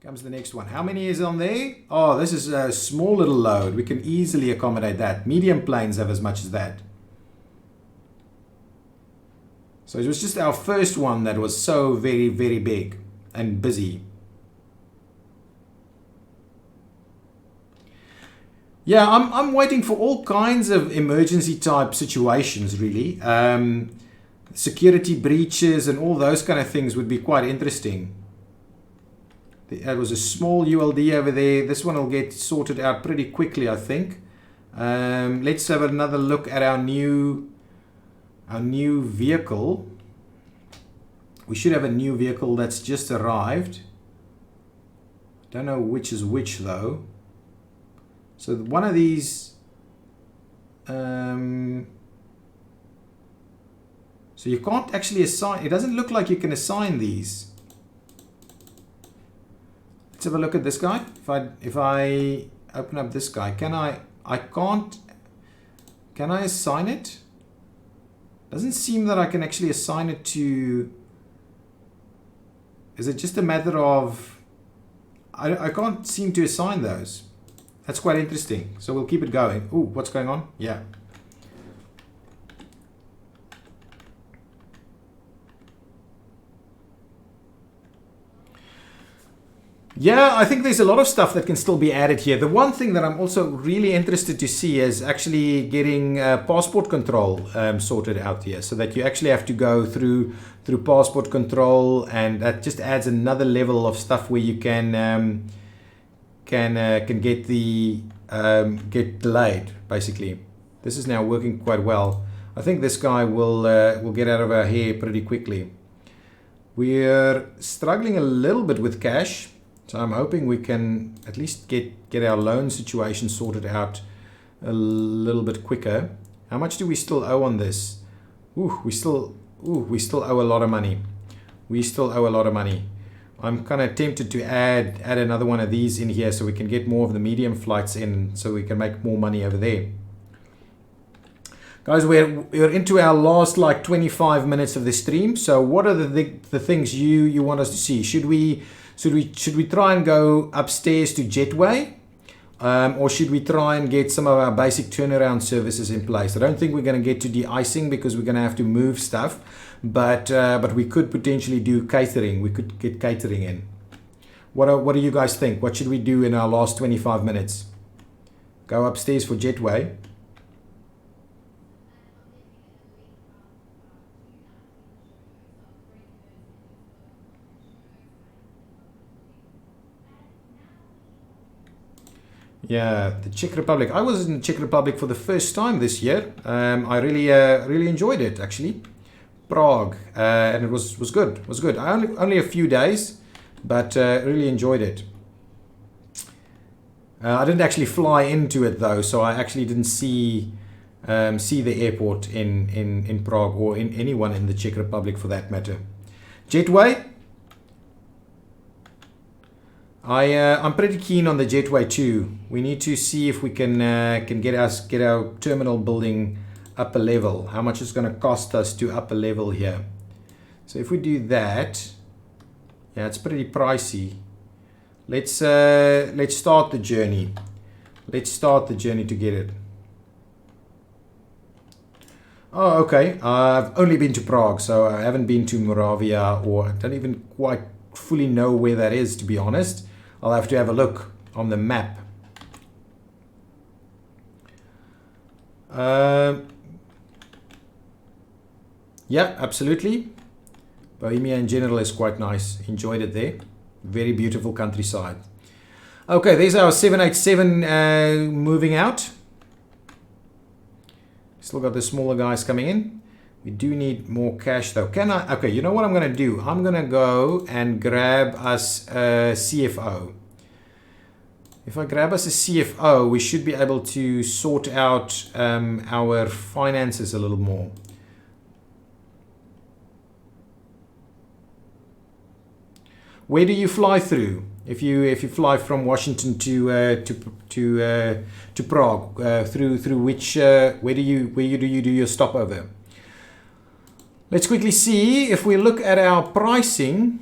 Comes the next one. How many is on there? Oh, this is a small little load. We can easily accommodate that. Medium planes have as much as that. So it was just our first one that was so very, very big and busy. Yeah, I'm waiting for all kinds of emergency type situations, really. Security breaches and all those kind of things would be quite interesting. There was a small ULD over there. This one will get sorted out pretty quickly, I think. Let's have another look at our new vehicle. We should have a new vehicle that's just arrived. Don't know which is which though. So one of these. So you can't actually assign. It doesn't look like you can assign these. Let's have a look at this guy. If I open up this guy, can I assign it? Doesn't seem that I can actually assign it to. Is it just a matter of I can't seem to assign those. That's quite interesting. So we'll keep it going. Ooh, what's going on? Yeah. Yeah, I think there's a lot of stuff that can still be added here. The one thing that I'm also really interested to see is actually getting passport control sorted out here, so that you actually have to go through passport control, and that just adds another level of stuff where you can get delayed. Basically, this is now working quite well. I think this guy will get out of our hair pretty quickly. We're struggling a little bit with cash. So I'm hoping we can at least get our loan situation sorted out a little bit quicker. How much do we still owe on this? We still owe a lot of money. I'm kind of tempted to add another one of these in here so we can get more of the medium flights in, so we can make more money over there. Guys, we're into our last like 25 minutes of the stream. So what are the things you want us to see? Should we try and go upstairs to Jetway, or should we try and get some of our basic turnaround services in place? I don't think we're going to get to de-icing because we're going to have to move stuff, but we could potentially do catering. We could get catering in. What do you guys think? What should we do in our last 25 minutes? Go upstairs for Jetway. Yeah, the Czech Republic. I was in the Czech Republic for the first time this year. I really enjoyed it actually. Prague, and it was good. Only a few days, but really enjoyed it. I didn't actually fly into it though, so I actually didn't see the airport in Prague, or in anyone in the Czech Republic for that matter. Jetway. I'm pretty keen on the Jetway too. We need to see if we can get our terminal building up a level. How much it's going to cost us to up a level here. So if we do that, yeah, it's pretty pricey. Let's start the journey. Let's start the journey to get it. Oh, okay. I've only been to Prague, so I haven't been to Moravia, or I don't even quite fully know where that is, to be honest. I'll have to have a look on the map. Yeah, absolutely. Bohemia in general is quite nice. Enjoyed it there. Very beautiful countryside. Okay, there's our 787 moving out. Still got the smaller guys coming in. We do need more cash though. Can I? Okay, you know what I'm going to do? I'm going to go and grab us a CFO. If I grab us a CFO, we should be able to sort out our finances a little more. Where do you fly through? If you fly from Washington to Prague, through which where do you do your stopover? Let's quickly see if we look at our pricing.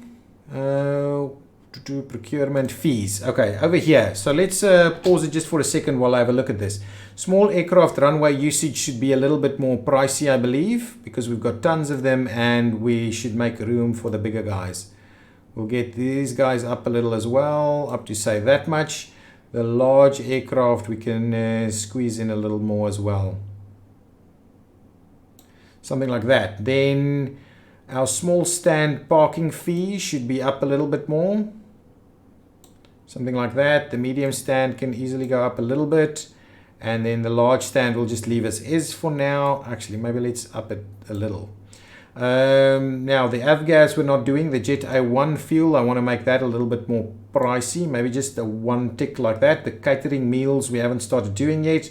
procurement fees. Okay, over here. So let's pause it just for a second while I have a look at this. Small aircraft runway usage should be a little bit more pricey, I believe, because we've got tons of them and we should make room for the bigger guys. We'll get these guys up a little as well, up to say that much. The large aircraft we can squeeze in a little more as well. Something like that. Then our small stand parking fee should be up a little bit more. Something like that. The medium stand can easily go up a little bit. And then the large stand will just leave as is for now. Actually, maybe let's up it a little. Now the avgas we're not doing. The Jet A1 fuel, I want to make that a little bit more pricey. Maybe just a one tick like that. The catering meals we haven't started doing yet.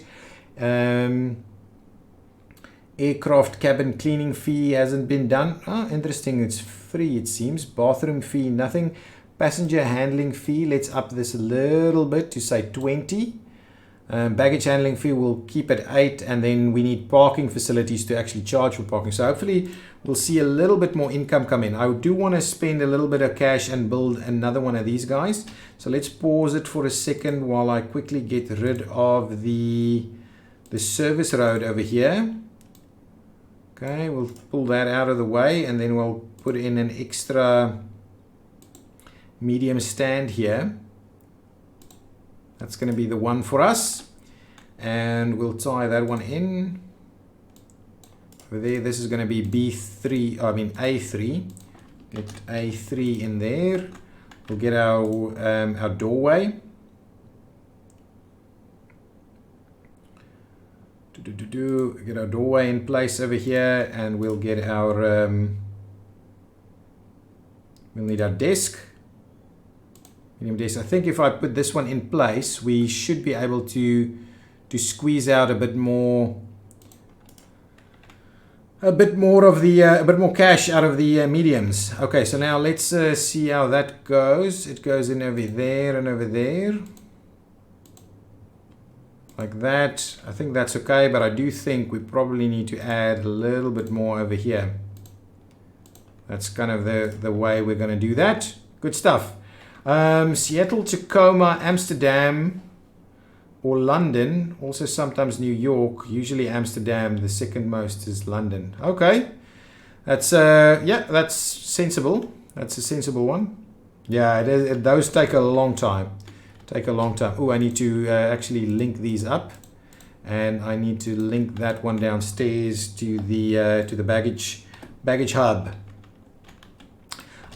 Aircraft cabin cleaning fee hasn't been done. Oh, interesting. It's free, it seems. Bathroom fee, nothing. Passenger handling fee, let's up this a little bit to say 20. Baggage handling fee we'll keep at 8, and then we need parking facilities to actually charge for parking. So hopefully we'll see a little bit more income come in. I do want to spend a little bit of cash and build another one of these guys. So let's pause it for a second while I quickly get rid of the service road over here. Okay, we'll pull that out of the way, and then we'll put in an extra medium stand here. That's going to be the one for us, and we'll tie that one in over there. This is going to be B3, I mean A3. Get A3 in there. We'll get our doorway. Get our doorway in place over here, and we'll get our we'll need our desk. I think if I put this one in place, we should be able to squeeze out a bit more of the a bit more cash out of the mediums. Okay, so now let's see how that goes. It goes in over there and over there like that. I think that's okay, but I do think we probably need to add a little bit more over here. That's kind of the way we're going to do that. Good stuff. Seattle, Tacoma, Amsterdam, or London, also sometimes New York, usually Amsterdam, the second most is London. Okay, that's yeah, that's sensible. That's a sensible one. Yeah, those take a long time. Oh, I need to actually link these up, and I need to link that one downstairs to the baggage hub.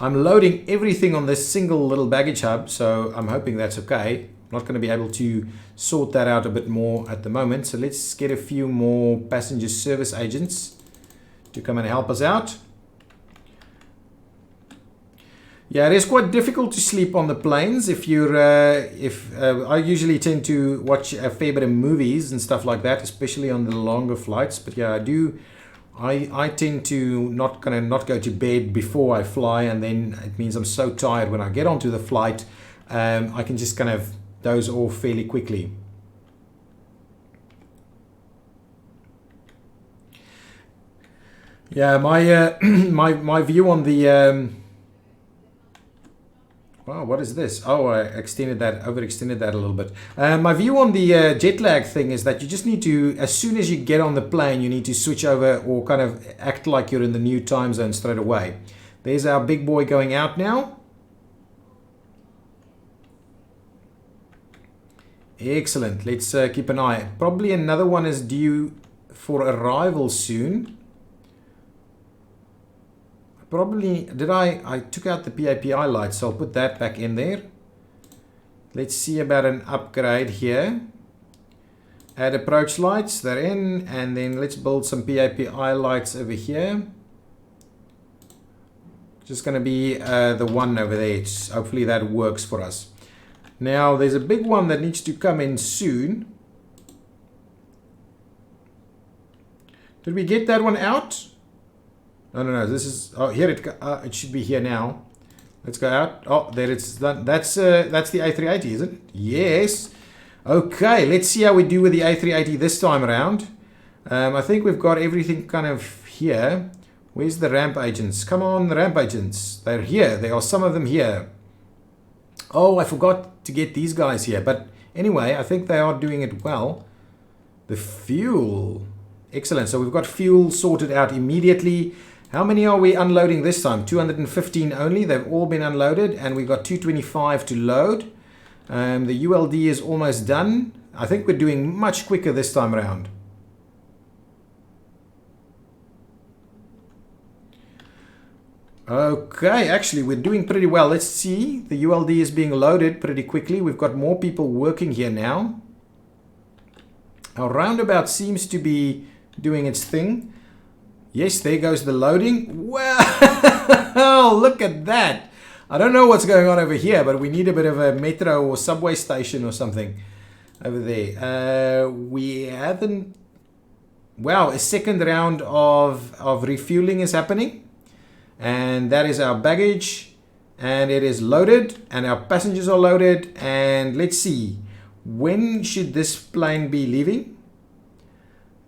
I'm loading everything on this single little baggage hub, so I'm hoping that's okay. I'm not going to be able to sort that out a bit more at the moment. So let's get a few more passenger service agents to come and help us out. Yeah, it is quite difficult to sleep on the planes if you're I usually tend to watch a fair bit of movies and stuff like that, especially on the longer flights. But yeah, I tend to not go to bed before I fly, and then it means I'm so tired when I get onto the flight, I can just kind of doze off fairly quickly. Yeah, my my view on the wow, what is this? Oh, I overextended that a little bit. My view on the jet lag thing is that you just need to, as soon as you get on the plane, you need to switch over or kind of act like you're in the new time zone straight away. There's our big boy going out now. Excellent. Let's keep an eye. Probably another one is due for arrival soon. Probably, I took out the PAPI lights, so I'll put that back in there. Let's see about an upgrade here. Add approach lights, they're in, and then let's build some PAPI lights over here. Just going to be the one over there. Hopefully that works for us. Now there's a big one that needs to come in soon. Did we get that one out? No. This is, oh, here it should be here now. Let's go out. Oh, there it's done. That's the A380, is it? Yes. Okay, let's see how we do with the A380 this time around. I think we've got everything kind of here. Where's the ramp agents? Come on, the ramp agents. They're here. There are some of them here. Oh, I forgot to get these guys here. But anyway, I think they are doing it well. The fuel. Excellent. So we've got fuel sorted out immediately. How many are we unloading this time? 215 only. They've all been unloaded. And we've got 225 to load. The ULD is almost done. I think we're doing much quicker this time around. Okay, actually we're doing pretty well. Let's see. The ULD is being loaded pretty quickly. We've got more people working here now. Our roundabout seems to be doing its thing. Yes, there goes the loading. Wow, look at that. I don't know what's going on over here, but we need a bit of a metro or subway station or something over there. We haven't... Wow, a second round of refueling is happening. And that is our baggage. And it is loaded. And our passengers are loaded. And let's see. When should this plane be leaving?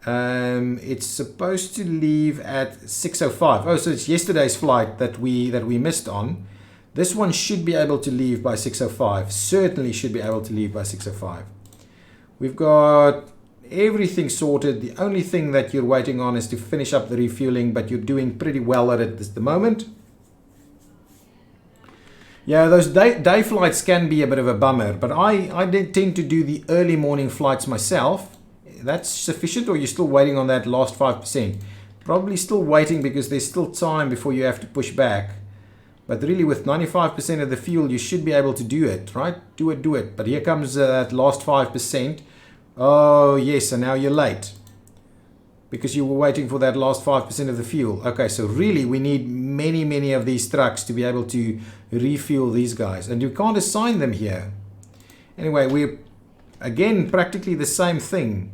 It's supposed to leave at 6:05. Oh, so it's yesterday's flight that we missed on. This one should be able to leave by 6:05. Certainly should be able to leave by 6:05. We've got everything sorted. The only thing that you're waiting on is to finish up the refueling, but you're doing pretty well at it at the moment. Yeah, those day flights can be a bit of a bummer, but I did tend to do the early morning flights myself. That's sufficient, or you're still waiting on that last 5%? Probably still waiting because there's still time before you have to push back. But really with 95% of the fuel, you should be able to do it, right? Do it. But here comes that last 5%. Oh, yes, and now you're late. Because you were waiting for that last 5% of the fuel. Okay, so really we need many of these trucks to be able to refuel these guys. And you can't assign them here. Anyway, we're, again, practically the same thing.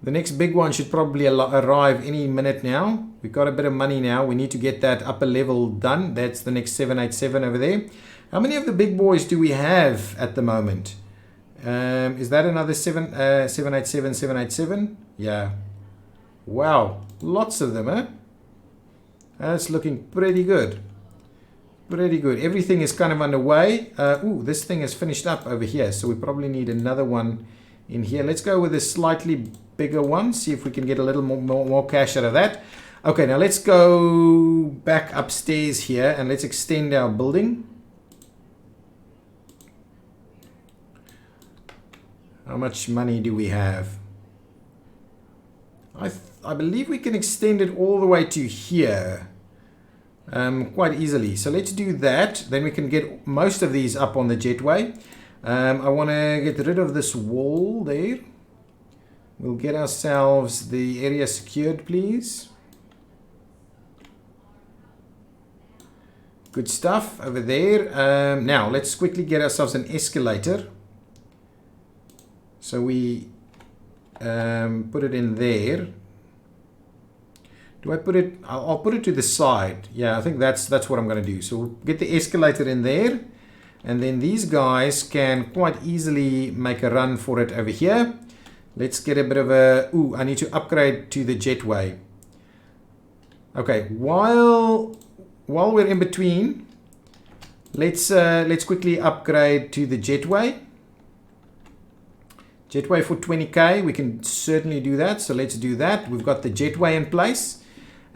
The next big one should probably arrive any minute now. We've got a bit of money now. We need to get that upper level done. That's the next 787 over there. How many of the big boys do we have at the moment? Is that another 787, 787? Yeah. Wow. Lots of them, huh? That's looking pretty good. Pretty good. Everything is kind of underway. Ooh, this thing is finished up over here. So we probably need another one in here. Let's go with a slightly bigger one. See if we can get a little more cash out of that. Okay, now let's go back upstairs here and let's extend our building. How much money do we have? I believe we can extend it all the way to here quite easily. So let's do that. Then we can get most of these up on the jetway. I want to get rid of this wall there. We'll get ourselves the area secured, please. Good stuff over there. Now, let's quickly get ourselves an escalator. So we put it in there. Do I put it? I'll put it to the side. Yeah, I think that's what I'm going to do. So we'll get the escalator in there. And then these guys can quite easily make a run for it over here. Let's get a bit of a... Ooh, I need to upgrade to the jetway. Okay, while we're in between, let's quickly upgrade to the jetway. Jetway for 20k, we can certainly do that. So let's do that. We've got the jetway in place.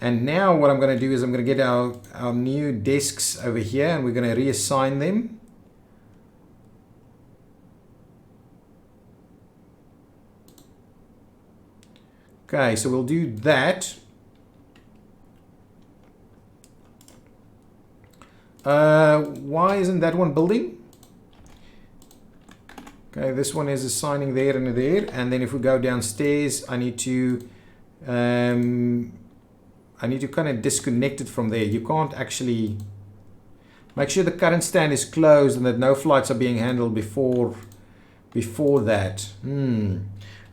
And now what I'm going to do is I'm going to get our new desks over here and we're going to reassign them. Okay, so we'll do that. Why isn't that one building? Okay, this one is assigning there and there. And then if we go downstairs, I need to kind of disconnect it from there. You can't actually... Make sure the current stand is closed and that no flights are being handled before that.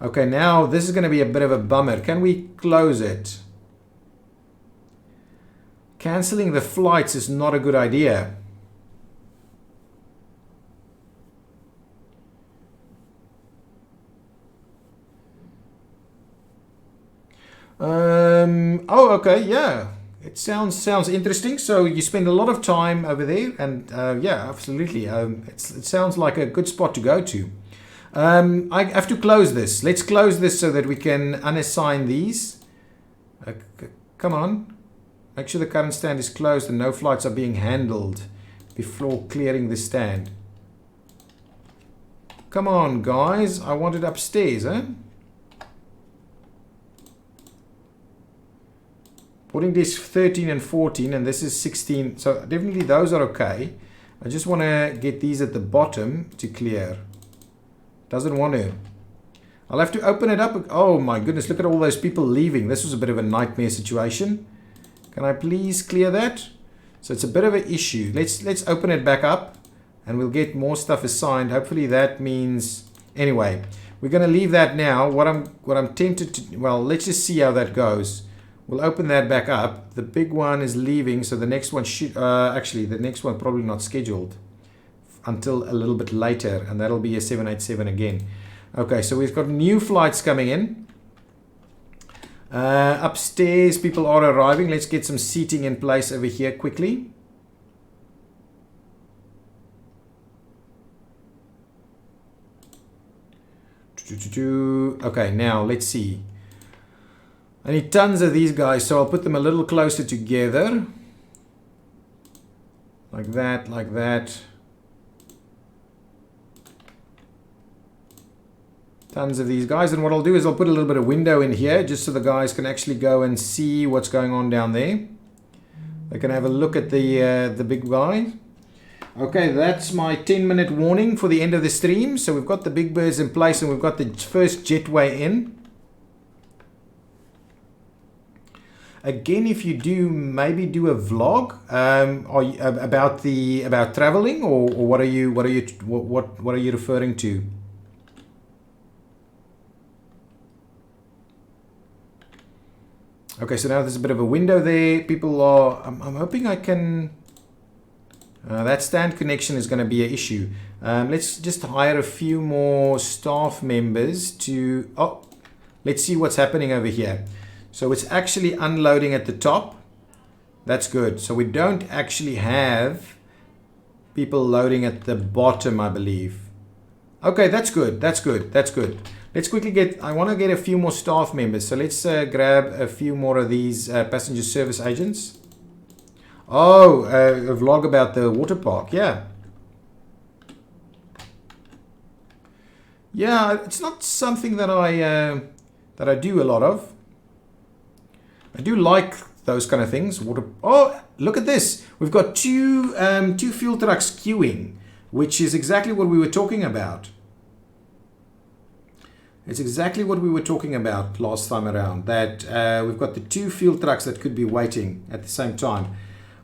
Okay, now this is going to be a bit of a bummer. Can we close it? Cancelling the flights is not a good idea. Oh, okay, yeah. It sounds interesting. So you spend a lot of time over there, and yeah, absolutely. It sounds like a good spot to go to. I have to close this. Let's close this so that we can unassign these. Come on. Make sure the current stand is closed and no flights are being handled before clearing the stand. Come on, guys. I want it upstairs, eh? Boarding desk 13 and 14, and this is 16. So definitely those are okay. I just want to get these at the bottom to clear. Doesn't want to. I'll have to open it up. Oh my goodness, look at all those people leaving. This was a bit of a nightmare situation. Can I please clear that? So it's a bit of an issue. Let's open it back up and we'll get more stuff assigned. Hopefully that means... Anyway, we're going to leave that now. What I'm tempted to... Well, let's just see how that goes. We'll open that back up. The big one is leaving, so the next one should... actually, the next one probably not scheduled until a little bit later, and that'll be a 787 again. Okay, so we've got new flights coming in. Upstairs, people are arriving. Let's get some seating in place over here quickly. Okay, now let's see. I need tons of these guys, so I'll put them a little closer together. Like that, like that. Tons of these guys. And what I'll do is I'll put a little bit of window in here just so the guys can actually go and see what's going on down there. They can have a look at the big guy. Okay, that's my 10-minute warning for the end of the stream. So we've got the big birds in place and we've got the first jetway in. Again, if you do, maybe do a vlog about traveling, or what are you referring to? Okay, so now there's a bit of a window there. People are. I'm hoping I can. That stand connection is going to be an issue. Let's just hire a few more staff members to. Oh, let's see what's happening over here. So it's actually unloading at the top. That's good. So we don't actually have people loading at the bottom, I believe. Okay, that's good. That's good. That's good. Let's quickly get, I want to get a few more staff members. So let's grab a few more of these passenger service agents. Oh, a vlog about the water park. Yeah. Yeah, it's not something that I do a lot of. I do like those kind of things. Water. Oh, look at this. We've got two fuel trucks queuing, which is exactly what we were talking about. It's exactly what we were talking about last time around, that we've got the two fuel trucks that could be waiting at the same time.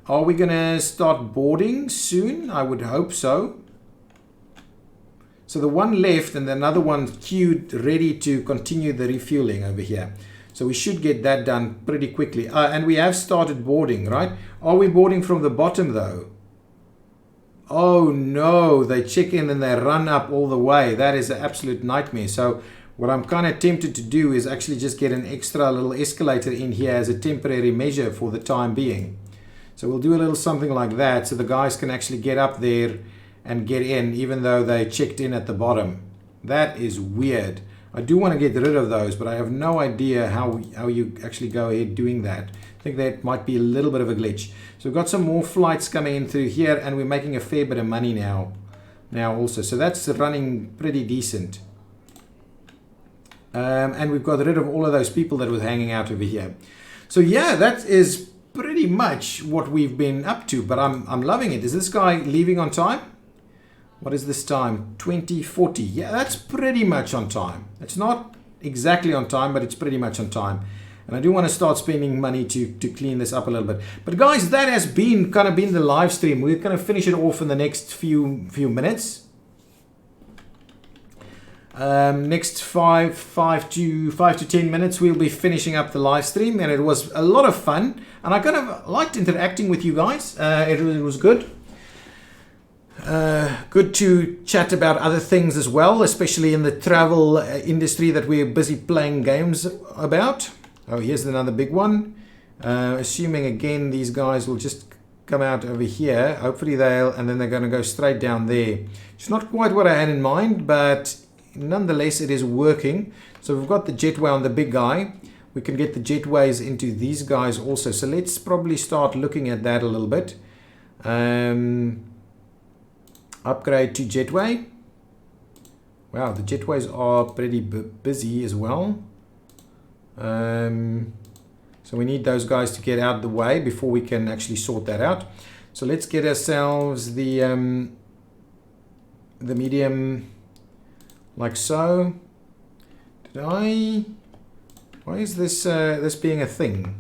Are we going to start boarding soon? I would hope so. So the one left and another one queued, ready to continue the refueling over here. So we should get that done pretty quickly. And we have started boarding, right? Are we boarding from the bottom though? Oh no, they check in and they run up all the way. That is an absolute nightmare. So what I'm kind of tempted to do is actually just get an extra little escalator in here as a temporary measure for the time being. So we'll do a little something like that so the guys can actually get up there and get in even though they checked in at the bottom. That is weird. I do want to get rid of those, but I have no idea how you actually go ahead doing that. I think that might be a little bit of a glitch. So we've got some more flights coming in through here, and we're making a fair bit of money now also. So that's running pretty decent. And we've got rid of all of those people that were hanging out over here. So yeah, that is pretty much what we've been up to, but I'm loving it. Is this guy leaving on time? What is this time? 2040. Yeah, that's pretty much on time. It's not exactly on time, but it's pretty much on time. And I do want to start spending money to clean this up a little bit. But guys, that has been the live stream. We're going to finish it off in the next few minutes. Next 5 to 10 minutes, we'll be finishing up the live stream, and it was a lot of fun. And I kind of liked interacting with you guys. It was good. Good to chat about other things as well, especially in the travel industry that we're busy playing games about. Oh, here's another big one. Assuming again these guys will just come out over here. Hopefully and then they're going to go straight down there. It's not quite what I had in mind, but nonetheless it is working. So we've got the jetway on the big guy. We can get the jetways into these guys also. So let's probably start looking at that a little bit. Upgrade to jetway. Wow, the jetways are pretty busy as well. So we need those guys to get out of the way before we can actually sort that out. So let's get ourselves the medium like so. Why is this this being a thing?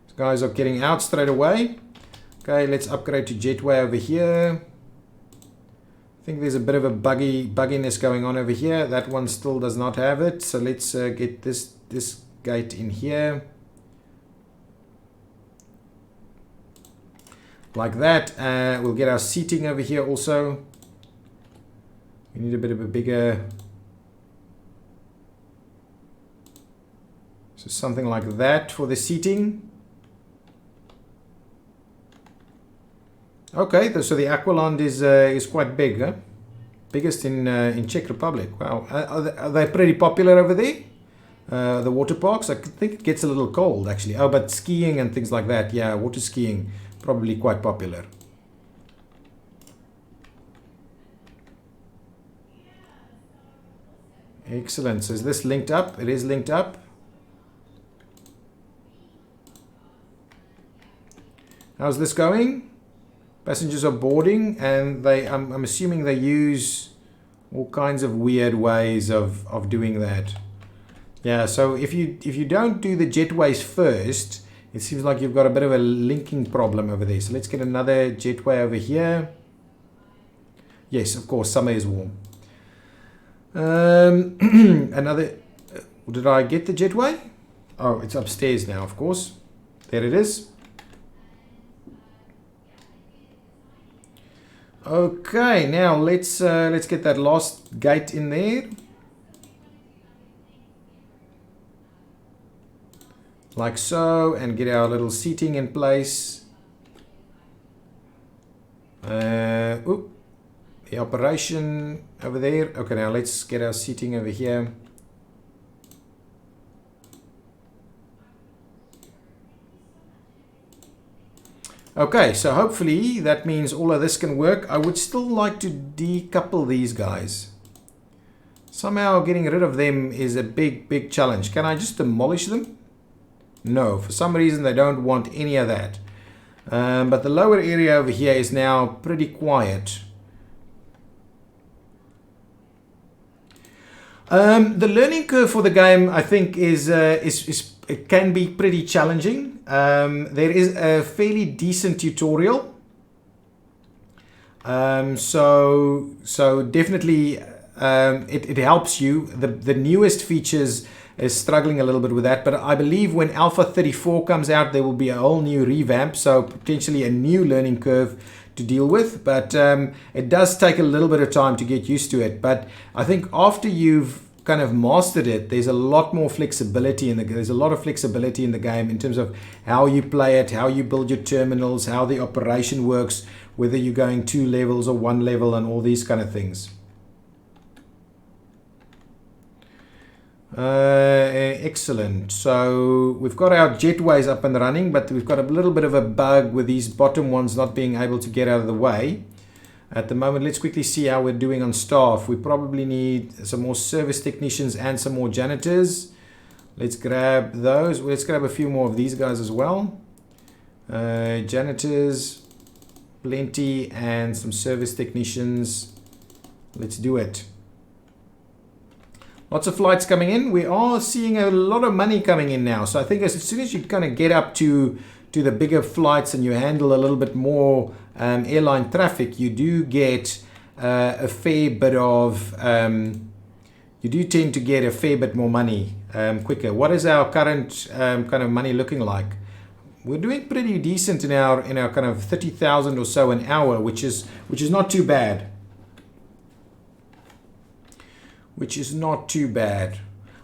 These guys are getting out straight away. Okay, let's upgrade to jetway over here. I think there's a bit of a bugginess going on over here. That one still does not have it. So let's get this gate in here. Like that. We'll get our seating over here also. We need a bit of a bigger... So something like that for the seating. Okay, so the Aqualand is quite big, huh? Biggest in Czech Republic. Wow, are they pretty popular over there? The water parks. I think it gets a little cold actually. Oh, but skiing and things like that. Yeah, water skiing probably quite popular. Excellent. So is this linked up? It is linked up. How's this going? Passengers are boarding, and I'm assuming they use all kinds of weird ways of doing that. Yeah, so if you don't do the jetways first, it seems like you've got a bit of a linking problem over there. So let's get another jetway over here. Yes, of course, summer is warm. Another... Did I get the jetway? Oh, it's upstairs now, of course. There it is. Okay, now let's get that last gate in there. Like so, and get our little seating in place. The operation over there. Okay, now let's get our seating over here. Okay, so hopefully that means all of this can work. I would still like to decouple these guys. Somehow getting rid of them is a big challenge. Can I just demolish them? No, for some reason they don't want any of that. But the lower area over here is now pretty quiet. The learning curve for the game, I think, it can be pretty challenging. There is a fairly decent tutorial. So definitely it helps you. The newest features is struggling a little bit with that, but I believe when Alpha 34 comes out, there will be a whole new revamp, so potentially a new learning curve to deal with, but it does take a little bit of time to get used to it. But I think after you've kind of mastered it, there's a lot more flexibility in there's a lot of flexibility in the game in terms of how you play it, how you build your terminals, how the operation works, whether you're going 2 levels or 1 level, and all these kind of things. Excellent. So we've got our jetways up and running, but we've got a little bit of a bug with these bottom ones not being able to get out of the way at the moment. Let's quickly see how we're doing on staff. We probably need some more service technicians and some more janitors. Let's grab those. Let's grab a few more of these guys as well. Janitors, plenty, and some service technicians. Let's do it. Lots of flights coming in. We are seeing a lot of money coming in now. So I think as soon as you kind of get up to the bigger flights and you handle a little bit more airline traffic, you do get a fair bit of, you do tend to get a fair bit more money quicker. What is our current kind of money looking like? We're doing pretty decent in our kind of 30,000 or so an hour, which is not too bad.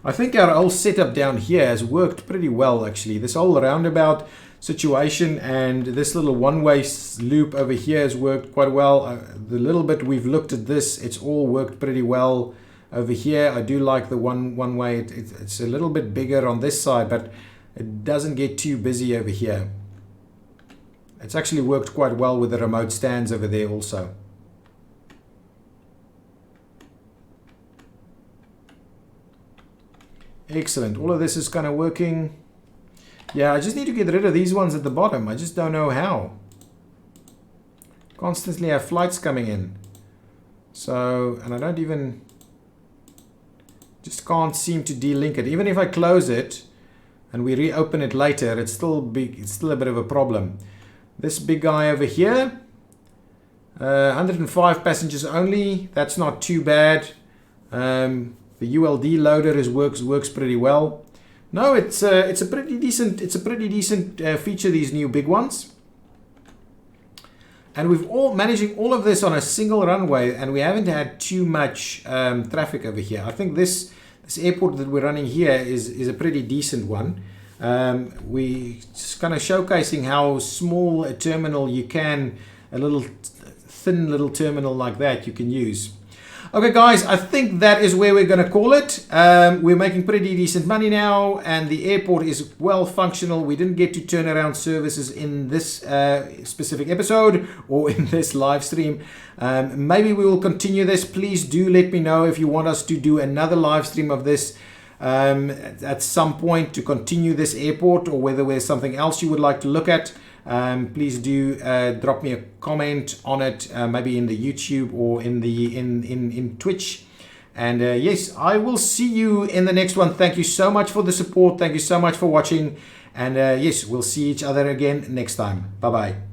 I think our whole setup down here has worked pretty well actually. This whole roundabout situation and this little one-way loop over here has worked quite well. The little bit we've looked at this, it's all worked pretty well over here. I do like the one way. It's a little bit bigger on this side, but it doesn't get too busy over here. It's actually worked quite well with the remote stands over there also. Excellent. All of this is kind of working. Yeah, I just need to get rid of these ones at the bottom. I just don't know how. Constantly have flights coming in. So, and I don't even, just can't seem to delink it. Even if I close it and we reopen it later, it's still big. It's still a bit of a problem. This big guy over here, 105 passengers only. That's not too bad. The ULD loader works pretty well. No, it's a pretty decent feature, these new big ones. And we've managing all of this on a single runway, and we haven't had too much traffic over here. I think this airport that we're running here is a pretty decent one. We just kind of showcasing how small a terminal you can, a little thin little terminal like that you can use. Okay guys, I think that is where we're going to call it. We're making pretty decent money now, and the airport is well functional. We didn't get to turn around services in this specific episode or in this live stream. Maybe we will continue this. Please do let me know if you want us to do another live stream of this at some point to continue this airport, or whether there's something else you would like to look at. Please do drop me a comment on it, maybe in the YouTube or in Twitch. And yes, I will see you in the next one. Thank you so much for the support. Thank you so much for watching. And yes, we'll see each other again next time. Bye bye.